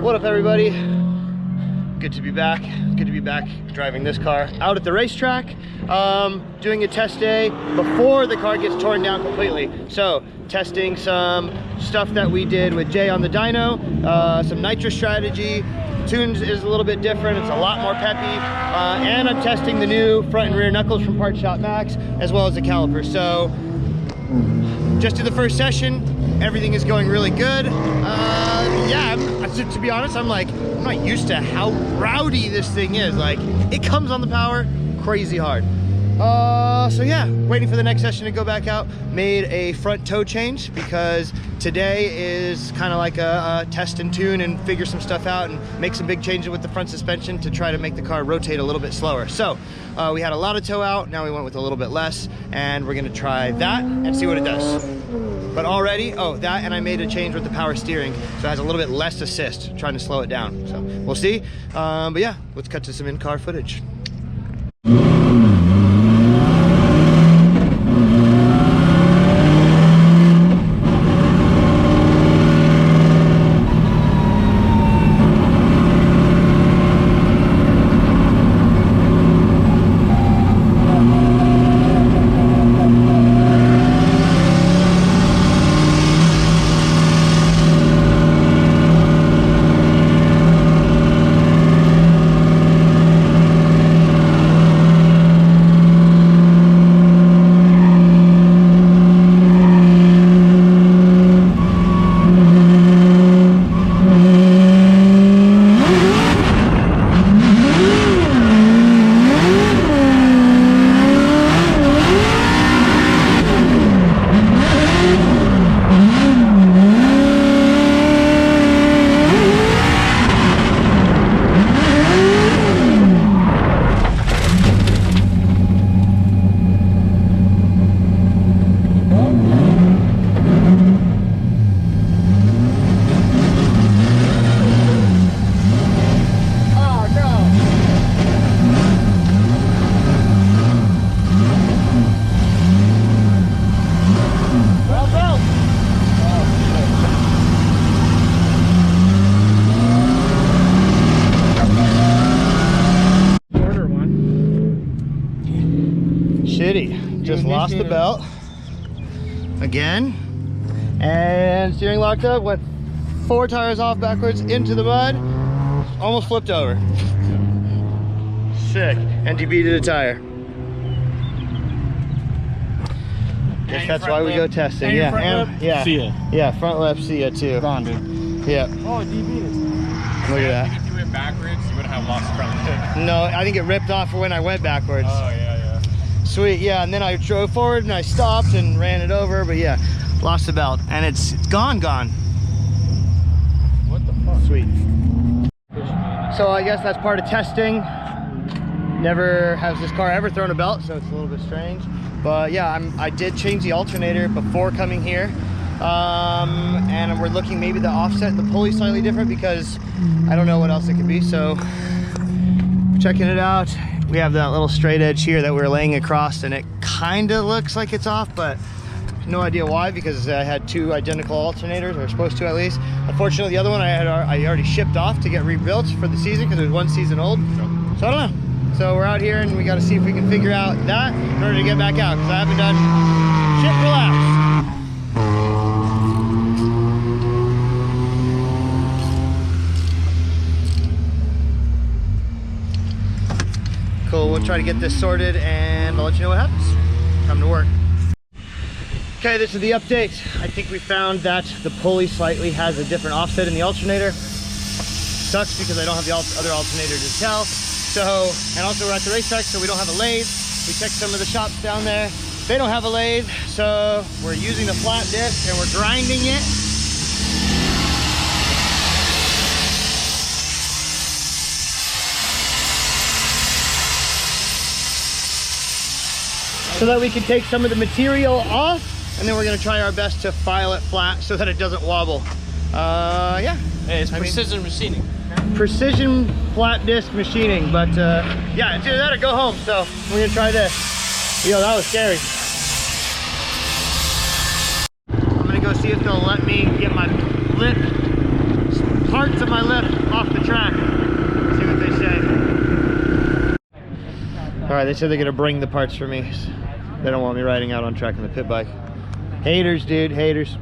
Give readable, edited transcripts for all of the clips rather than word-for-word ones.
What up, everybody? Good to be back. Good to be back driving this car out at the racetrack, doing a test day before the car gets torn down completely. So testing some stuff that we did with Jay on the dyno, some nitro strategy. Tunes is a little bit different, it's a lot more peppy, and I'm testing the new front and rear knuckles from Part Shop Max, as well as the caliper. So just did the first session, everything is going really good. Yeah, to be honest, I'm not used to how rowdy this thing is. Like, it comes on the power crazy hard. So yeah, waiting for the next session to go back out. Made a front toe change because today is kind of like a test and tune and figure some stuff out and make some big changes with the front suspension to try to make the car rotate a little bit slower. So we had a lot of toe out, now we went with a little bit less, and we're gonna try that and see what it does. But already, that, and I made a change with the power steering, so it has a little bit less assist, trying to slow it down. So we'll see. But yeah, let's cut to some in-car footage. Just lost the belt again, and steering locked up, went 4 tires off backwards into the mud, almost flipped over. Sick. And debeated a tire. Guess that's why we go testing. And yeah, see ya. Yeah, front left, see ya too. Gone, dude. Yeah. Oh, debeated. Look at that. If you went backwards, you wouldn't have lost front lip. No, I think it ripped off when I went backwards. Oh yeah. Sweet, yeah, and then I drove forward and I stopped and ran it over, but yeah, lost the belt, and it's gone. What the fuck? Sweet. So I guess that's part of testing. Never has this car ever thrown a belt, so it's a little bit strange. But yeah, I did change the alternator before coming here, and we're looking maybe the offset and the pulley slightly different because I don't know what else it could be. So checking it out. We have that little straight edge here that we're laying across, and it kind of looks like it's off, but no idea why, because I had 2 identical alternators, or supposed to at least. Unfortunately, the other one I already shipped off to get rebuilt for the season because it was 1 season old. So I don't know. So we're out here and we got to see if we can figure out that in order to get back out, because I haven't done shit for laps. Cool, we'll try to get this sorted and I'll let you know what happens. Time to work. Okay, this is the update. I think we found that the pulley slightly has a different offset in the alternator. Sucks because I don't have the other alternator to tell. So, and also we're at the racetrack, so we don't have a lathe. We checked some of the shops down there. They don't have a lathe, so we're using the flat disc and we're grinding it. So that we can take some of the material off, and then we're gonna try our best to file it flat so that it doesn't wobble. Yeah. Hey, it's precision machining. Precision flat disc machining, but yeah, it's either that or go home. So we're gonna try this. Yo, that was scary. I'm gonna go see if they'll let me get my lip parts of my lift off the track. See what they say. All right, they said they're gonna bring the parts for me. They don't want me riding out on track in the pit bike. Haters, dude, haters.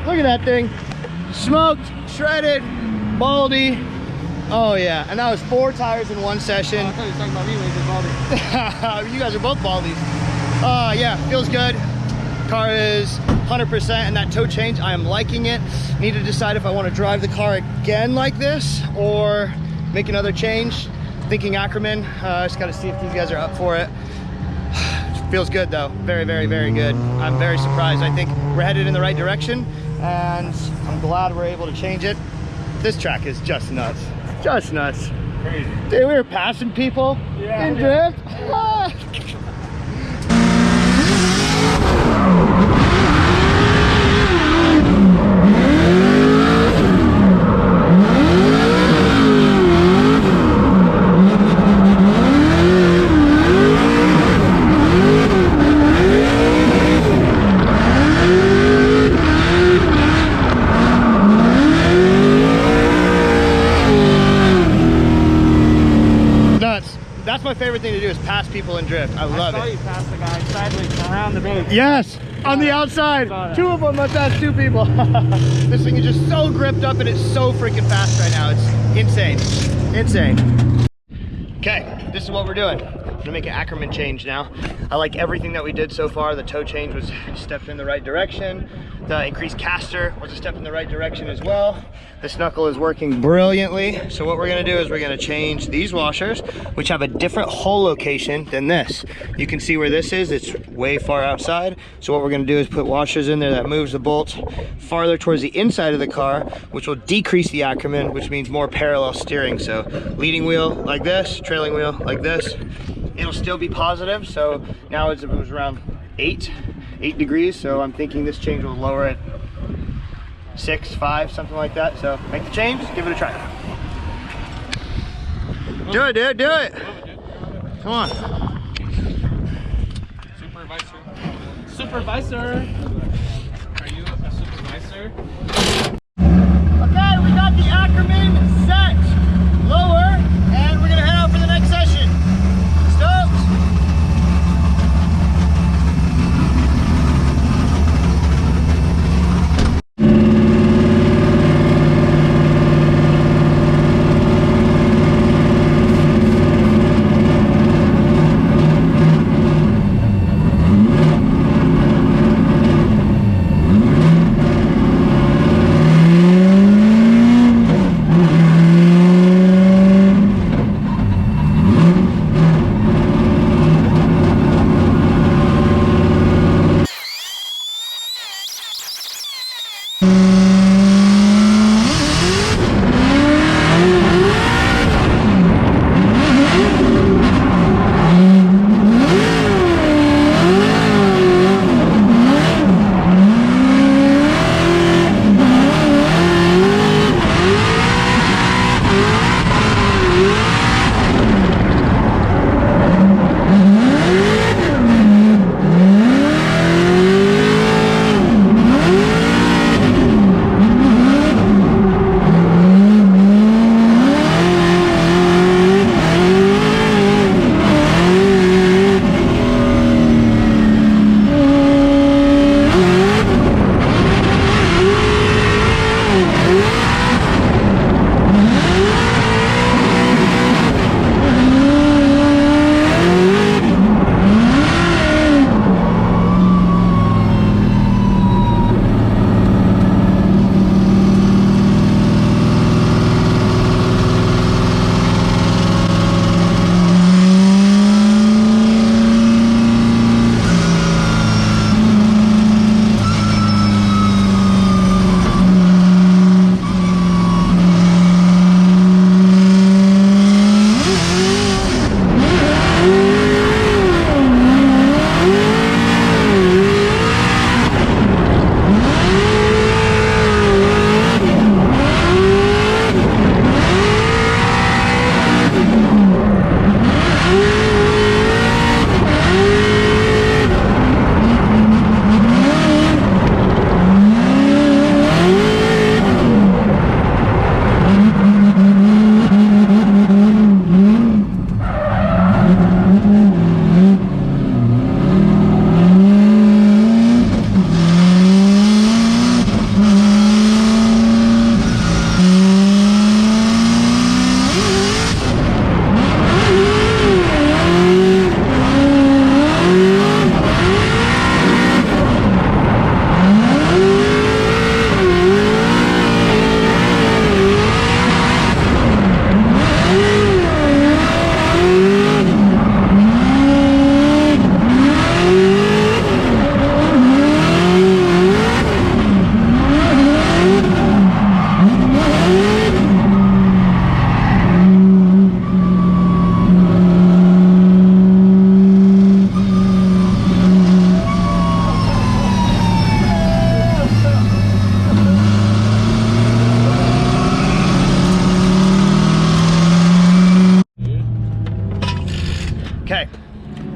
Look at that thing. Smoked, shredded, baldy. Oh yeah, and that was 4 tires in one session. I thought you were talking about me when you said baldy. You guys are both baldies. Yeah, feels good. Car is 100%, and that tow change, I am liking it. Need to decide if I want to drive the car again like this or make another change. Thinking Ackerman. Just got to see if these guys are up for it. Feels good though. Very, very, very good. I'm very surprised. I think we're headed in the right direction, and I'm glad we're able to change it. This track is just nuts. Just nuts. Crazy. Dude, we were passing people in drift. favorite thing to do is pass people and drift. I love I saw it. you pass the guy sideways around the base. Yes, on the outside. Saw that. 2 of them must pass 2 people. This thing is just so gripped up and it's so freaking fast right now. It's insane, insane. Okay, this is what we're doing. I'm gonna make an Ackerman change now. I like everything that we did so far. The toe change was a step in the right direction. The increased caster was a step in the right direction as well. This knuckle is working brilliantly. So what we're gonna do is we're gonna change these washers, which have a different hole location than this. You can see where this is, it's way far outside. So what we're gonna do is put washers in there that moves the bolt farther towards the inside of the car, which will decrease the Ackerman, which means more parallel steering. So leading wheel like this, trailing wheel like this. It'll still be positive. So now it was around 8 degrees. So I'm thinking this change will lower it 6, 5, something like that. So make the change, give it a try. Do it, dude, do it. Come on. Supervisor. Supervisor. Are you a supervisor? Okay, we got the Ackerman set lower, and we're gonna head out for the next session. Stoked.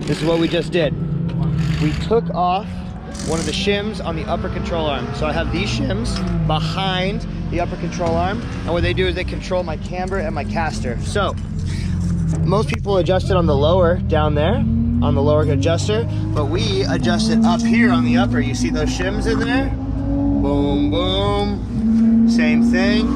This is what we just did. We took off one of the shims on the upper control arm. So I have these shims behind the upper control arm, and what they do is they control my camber and my caster. So Most people adjust it on the lower down there, on the lower adjuster, but we adjust it up here on the upper. You see those shims in there? Boom, boom, same thing.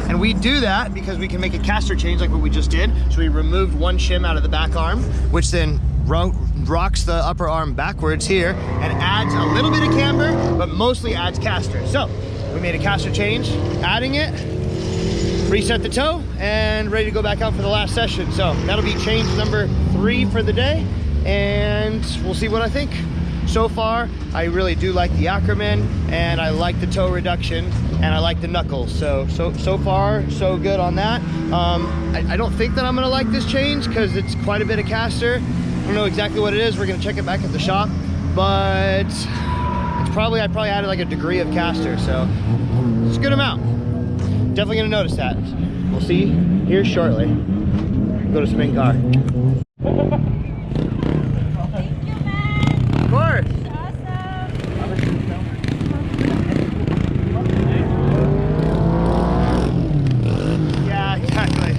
And we do that because we can make a caster change like what we just did. So we removed one shim out of the back arm, which then rocks the upper arm backwards here and adds a little bit of camber, but mostly adds caster. So we made a caster change, adding it, reset the toe, and ready to go back out for the last session. So that'll be change number 3 for the day, and we'll see what I think. So far, I really do like the Ackerman, and I like the toe reduction, and I like the knuckles. So far, so good on that. I don't think that I'm gonna like this change because it's quite a bit of caster. I don't know exactly what it is. We're gonna check it back at the shop, but it's I probably added like a degree of caster, so it's a good amount. Definitely gonna notice that. We'll see here shortly. Go to spin car. Of course. Yeah, exactly.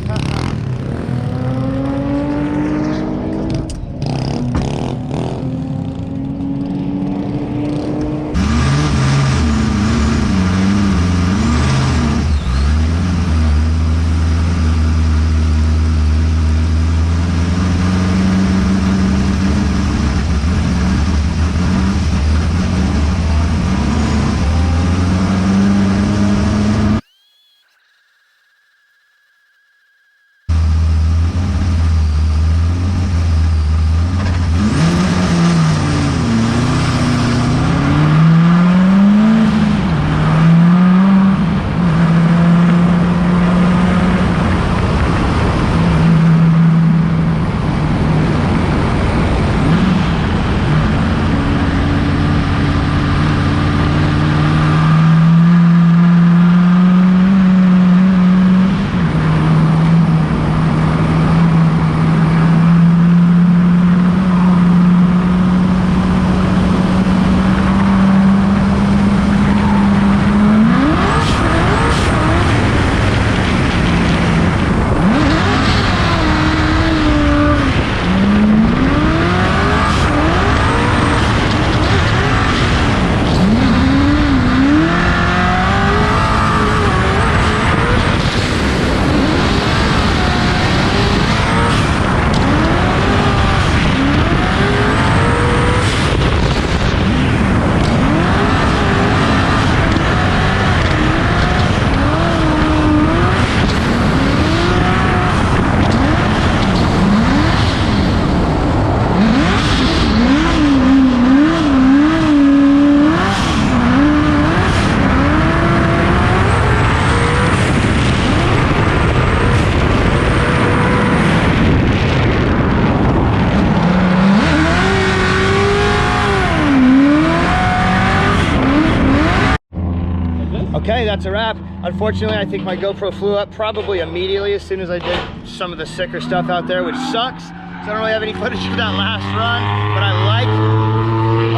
Okay, that's a wrap. Unfortunately, I think my GoPro flew up probably immediately as soon as I did some of the sicker stuff out there, which sucks. So I don't really have any footage of that last run, but I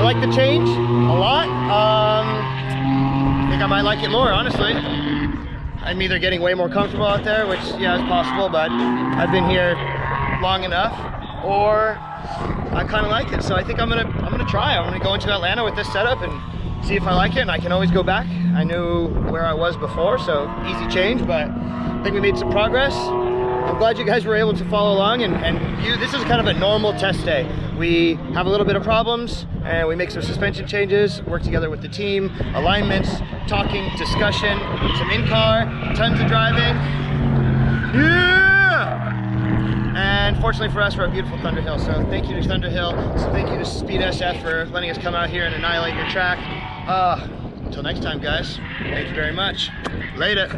like the change a lot. I think I might like it more, honestly. I'm either getting way more comfortable out there, which yeah, is possible, but I've been here long enough, or I kind of like it. So I think I'm gonna try. I'm gonna go into Atlanta with this setup and see if I like it, and I can always go back. I knew where I was before, so easy change, but I think we made some progress. I'm glad you guys were able to follow along, and this is kind of a normal test day. We have a little bit of problems, and we make some suspension changes, work together with the team, alignments, talking, discussion, some in-car, tons of driving. Yeah! And fortunately for us, we're at beautiful Thunderhill, so thank you to Thunderhill. So thank you to Speed SF for letting us come out here and annihilate your track. Until next time, guys, thank you very much. Later.